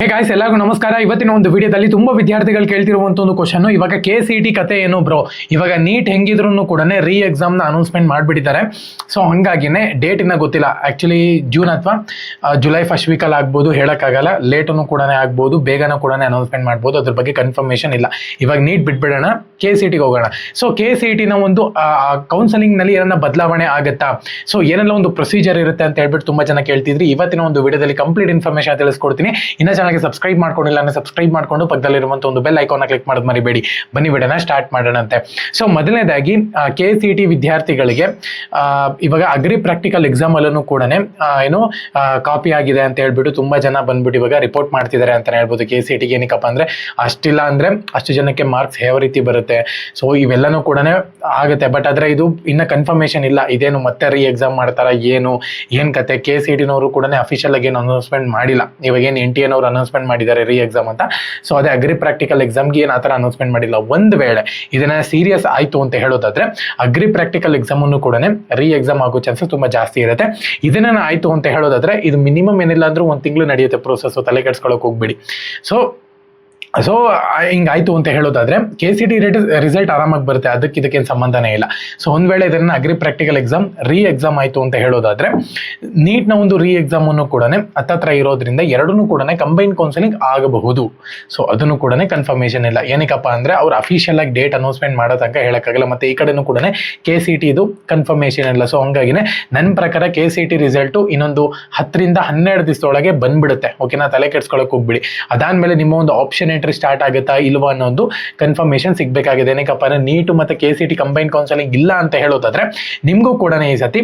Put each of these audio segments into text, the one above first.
Hey guys, ಎಲ್ಲರಿಗೂ ನಮಸ್ಕಾರ. ಇವತ್ತಿನ ಒಂದು ವಿಡಿಯೋದಲ್ಲಿ ತುಂಬಾ ವಿದ್ಯಾರ್ಥಿಗಳು ಕೇಳ್ತಿರುವಂತ ಒಂದು ಕ್ವಶನ್, ಇವಾಗ KCET ಕತೆ ಏನು ಬ್ರೋ, ಇವಾಗ ನೀಟ್ ಹೆಂಗಿದ್ರು ಕೂಡ ರೀ ಎಕ್ಸಾಮ್ ನ ಅನೌನ್ಸ್ಮೆಂಟ್ ಮಾಡಿಬಿಟ್ಟಿದ್ದಾರೆ. ಸೊ ಹಂಗಾಗಿನೇ ಡೇಟ್ ಇನ್ನ ಗೊತ್ತಿಲ್ಲ. ಆಕ್ಚುಲಿ ಜೂನ್ ಅಥವಾ ಜುಲೈ ಫಸ್ಟ್ ವೀಕಲ್ಲಿ ಆಗ್ಬೋದು, ಹೇಳಕ್ಕಾಗಲ್ಲ. ಲೇಟನ್ನು ಕೂಡ ಆಗ್ಬೋದು, ಬೇಗನೂ ಕೂಡ ಅನೌನ್ಸ್ಮೆಂಟ್ ಮಾಡ್ಬೋದು. ಅದ್ರ ಬಗ್ಗೆ ಕನ್ಫರ್ಮೇಶನ್ ಇಲ್ಲ. ಇವಾಗ ನೀಟ್ ಬಿಟ್ಬಿಡೋಣ, KCET ಹೋಗೋಣ. ಸೊ KCET ನ ಒಂದು ಕೌನ್ಸಲಿಂಗ್ ನಲ್ಲಿ ಏನನ್ನ ಬದಲಾವಣೆ ಆಗುತ್ತಾ, ಸೊ ಏನೆಲ್ಲ ಒಂದು ಪ್ರೊಸೀಜರ್ ಇರುತ್ತೆ ಅಂತ ಹೇಳ್ಬಿಟ್ಟು ತುಂಬಾ ಜನ ಕೇಳ್ತಿದ್ರಿ. ಇವತ್ತಿನ ಒಂದು ವಿಡಿಯೋದಲ್ಲಿ ಕಂಪ್ಲೀಟ್ ಇನ್ಫಾರ್ಮೇಶನ್ ತಿಳಿಸ್ಕೊಡ್ತೀನಿ. ಇನ್ನ ಸಬ್ಸ್ಕ್ರೈಬ್ ಮಾಡ್ಕೊಂಡಿಲ್ಲ ಅಂದ್ರೆ ಸಬ್ಸ್ಕ್ರೈಬ್ ಮಾಡ್ಕೊಂಡು ಪಕ್ಕದಲ್ಲಿರುವಂತ ಒಂದು ಬೆಲ್ ಐಕಾನ್ ಕ್ಲಿಕ್ ಮಾಡೋದು ಮರಿಬೇಡಿ. ಬನ್ನಿ ವಿಡಿಯೋನ ಸ್ಟಾರ್ಟ್ ಮಾಡೋಣಂತೆ. ಸೊ ಮೊದಲನೇದಾಗಿ KCET ವಿದ್ಯಾರ್ಥಿಗಳಿಗೆ ಇವಾಗ ಅಗ್ರಿ ಪ್ರಾಕ್ಟಿಕಲ್ ಎಕ್ಸಾಮ್ ಅಲ್ಲೂ ಕೂಡ ಏನು ಕಾಪಿ ಆಗಿದೆ ಅಂತ ಹೇಳ್ಬಿಟ್ಟು ತುಂಬಾ ಜನ ಬಂದ್ಬಿಟ್ಟು ಇವಾಗ ರಿಪೋರ್ಟ್ ಮಾಡ್ತಿದ್ದಾರೆ ಅಂತ ಹೇಳ್ಬೋದು. KCET ಏನಕ್ಕಪ್ಪ ಅಂದ್ರೆ ಅಷ್ಟಿಲ್ಲ ಅಂದ್ರೆ ಅಷ್ಟು ಜನಕ್ಕೆ ಮಾರ್ಕ್ಸ್ ಯಾವ ರೀತಿ ಬರುತ್ತೆ, ಸೊ ಇವೆಲ್ಲನೂ ಕೂಡ ಆಗುತ್ತೆ. ಬಟ್ ಆದ್ರೆ ಇದು ಇನ್ನ ಕನ್ಫರ್ಮೇಶನ್ ಇಲ್ಲ. ಇದೇನು ಮತ್ತೆ ರೀ ಎಕ್ಸಾಮ್ ಮಾಡ್ತಾರ, ಏನ್ ಕತೆ. KCET ನವರು ಕೂಡ ಅಫಿಷಿಯಲ್ ಆಗಿ ಏನು ಅನೌನ್ಸ್ಮೆಂಟ್ ಮಾಡಿಲ್ಲ. ಇವಾಗ ಏನು NTA ನವರು ಅನೌನ್ಸ್ಮೆಂಟ್ ಮಾಡಿದ್ದಾರೆ ರೀ ಎಕ್ಸಾಮ್ ಅಂತ. ಸೊ ಅದೇ ಅಗ್ರಿ ಪ್ರಾಕ್ಟಿಕಲ್ ಎಕ್ಸಾಮ್ಗೆ ಏನು ಆತರ ಅನೌನ್ಸ್ಮೆಂಟ್ ಮಾಡಿಲ್ಲ. ಒಂದು ವೇಳೆ ಇದನ್ನ ಸೀರಿಯಸ್ ಆಯ್ತು ಅಂತ ಹೇಳೋದಾದ್ರೆ ಅಗ್ರಿ ಪ್ರಾಕ್ಟಿಕಲ್ ಎಕ್ಸಾಮ್ ಅನ್ನು ಕೂಡ ರೀ ಎಕ್ಸಾಮ್ ಆಗೋ ಚಾನ್ಸಸ್ ತುಂಬಾ ಜಾಸ್ತಿ ಇರುತ್ತೆ. ಇದನ್ನ ಆಯ್ತು ಅಂತ ಹೇಳೋದಾದ್ರೆ ಇದು ಮಿನಿಮಮ್ ಏನಿಲ್ಲ ಅಂದ್ರೂ 1 ತಿಂಗಳು ನಡೆಯುತ್ತೆ ಪ್ರೋಸೆಸ್. ತಲೆ ಕೆಡ್ಸ್ಕೊಳಕ್ ಹೋಗ್ಬೇಡಿ. ಸೊ ಹಿಂಗಾಯ್ತು ಅಂತ ಹೇಳೋದಾದ್ರೆ KCET ರಿಸಲ್ಟ್ ಆರಾಮಾಗಿ ಬರುತ್ತೆ, ಇದಕ್ಕೇನು ಸಂಬಂಧನೇ ಇಲ್ಲ. ಸೊ ಒಂದ್ ವೇಳೆ ಇದನ್ನ ಅಗ್ರಿ ಪ್ರಾಕ್ಟಿಕಲ್ ಎಕ್ಸಾಮ್ ರೀ ಎಕ್ಸಾಮ್ ಆಯ್ತು ಅಂತ ಹೇಳೋದಾದ್ರೆ ನೀಟ್ನ ಒಂದು ರೀ ಎಕ್ಸಾಮ್ ಅನ್ನು ಕೂಡ ಹತ್ತತ್ರ ಇರೋದ್ರಿಂದ ಎರಡನ್ನೂ ಕೂಡ ಕಂಬೈನ್ ಕೌನ್ಸಿಲಿಂಗ್ ಆಗಬಹುದು. ಸೊ ಅದನ್ನು ಕೂಡ ಕನ್ಫರ್ಮೇಶನ್ ಇಲ್ಲ. ಏನಕ್ಕಪ್ಪ ಅಂದ್ರೆ ಅವ್ರು ಅಫಿಷಿಯಲ್ ಆಗಿ ಡೇಟ್ ಅನೌನ್ಸ್ಮೆಂಟ್ ಮಾಡೋ ತನಕ ಹೇಳಕ್ಕಾಗಲ್ಲ. ಮತ್ತೆ ಈ ಕಡೆನೂ ಕೂಡ KCET ಇದು ಕನ್ಫರ್ಮೇಶನ್ ಇಲ್ಲ. ಸೊ ಹಂಗಾಗಿನೇ ನನ್ನ ಪ್ರಕಾರ KCET ರಿಸಲ್ಟ್ ಇನ್ನೊಂದು 10 ರಿಂದ 12 ದಿವಸದೊಳಗೆ ಬಂದ್ಬಿಡುತ್ತೆ. ಓಕೆನಾ, ತಲೆ ಕೆಡ್ಸ್ಕೊಳಕ್ ಹೋಗ್ಬಿಡಿ. ಅದಾದ್ಮೇಲೆ ನಿಮ್ಮ ಒಂದು ಆಪ್ಷನ್ ಸ್ಟಾರ್ಟ್ ಆಗುತ್ತಾ ಇಲ್ವಾ ಅನ್ನೋದು ಕನ್ಫರ್ಮೇಶನ್ ಸಿಗ್ಬೇಕಾಗಿದೆ. ಏನಕ್ಕಪ್ಪ ಅಂದ್ರೆ ನೀಟು ಮತ್ತೆ KCET ಕಂಬೈನ್ ಕೌನ್ಸಿಲಿಂಗ್ ಇಲ್ಲ ಅಂತ ಹೇಳೋದಾದ್ರೆ ನಿಮ್ಗೂ ಕೂಡ ಈ ಸತಿ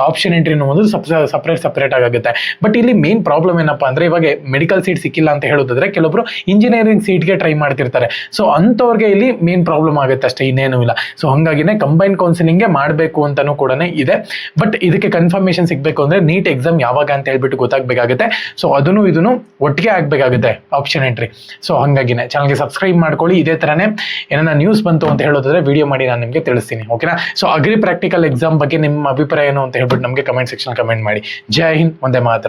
ಆಪ್ಷನ್ ಎಂಟ್ರಿ ಅನ್ನೋದು ಸಪರೇಟ್ ಆಗುತ್ತೆ. ಬಟ್ ಇಲ್ಲಿ ಮೇನ್ ಪ್ರಾಬ್ಲಮ್ ಏನಪ್ಪಾ ಅಂದ್ರೆ ಇವಾಗ ಮೆಡಿಕಲ್ ಸೀಟ್ ಸಿಕ್ಕಿಲ್ಲ ಅಂತ ಹೇಳೋದಾದ್ರೆ ಕೆಲವೊಬ್ರು ಇಂಜಿನಿಯರಿಂಗ್ ಸೀಟ್ಗೆ ಟ್ರೈ ಮಾಡ್ತಿರ್ತಾರೆ. ಸೊ ಅಂತವ್ರಿಗೆ ಇಲ್ಲಿ ಮೇನ್ ಪ್ರಾಬ್ಲಮ್ ಆಗುತ್ತೆ ಅಷ್ಟೇ, ಇನ್ನೇನು ಇಲ್ಲ. ಸೊ ಹಂಗಾಗಿನೇ ಕಂಬೈನ್ ಕೌನ್ಸಿಲಿಂಗ್ ಮಾಡಬೇಕು ಅಂತಾನೂ ಕೂಡ ಇದೆ. ಬಟ್ ಇದಕ್ಕೆ ಕನ್ಫರ್ಮೇಶನ್ ಸಿಗ್ಬೇಕು ಅಂದ್ರೆ ನೀಟ್ ಎಕ್ಸಾಮ್ ಯಾವಾಗ ಅಂತ ಹೇಳ್ಬಿಟ್ಟು ಗೊತ್ತಾಗಬೇಕಾಗುತ್ತೆ. ಸೊ ಅದನ್ನು ಇದನ್ನು ಒಟ್ಟಿಗೆ ಆಗ್ಬೇಕಾಗುತ್ತೆ ಆಪ್ಷನ್ ಎಂಟ್ರಿ. ಸೊ ಹಂಗಾಗಿನೇ ಚಾನಲ್ಗೆ ಸಬ್ಸ್ಕ್ರೈಬ್ ಮಾಡ್ಕೊಳ್ಳಿ. ಇದೇ ತರನೇ ಏನಾರ ನ್ಯೂಸ್ ಬಂತು ಅಂತ ಹೇಳೋದಾದ್ರೆ ವಿಡಿಯೋ ಮಾಡಿ ನಾನು ನಿಮಗೆ ತಿಳಿಸ್ತೀನಿ. ಓಕೆನಾ. ಸೊ ಅಗ್ರಿ ಪ್ರಾಕ್ಟಿಕಲ್ ಎಕ್ಸಾಮ್ ಬಗ್ಗೆ ನಿಮ್ಮ ಅಭಿಪ್ರಾಯ ಏನು ಅಂತ ಹೇಳ್ಬಿಟ್ಟು ನಮಗೆ ಕಮೆಂಟ್ ಸೆಕ್ಷನ್ ಕಮೆಂಟ್ ಮಾಡಿ. ಜೈ ಹಿಂದ್, ವಂದೇ ಮಾತರಂ.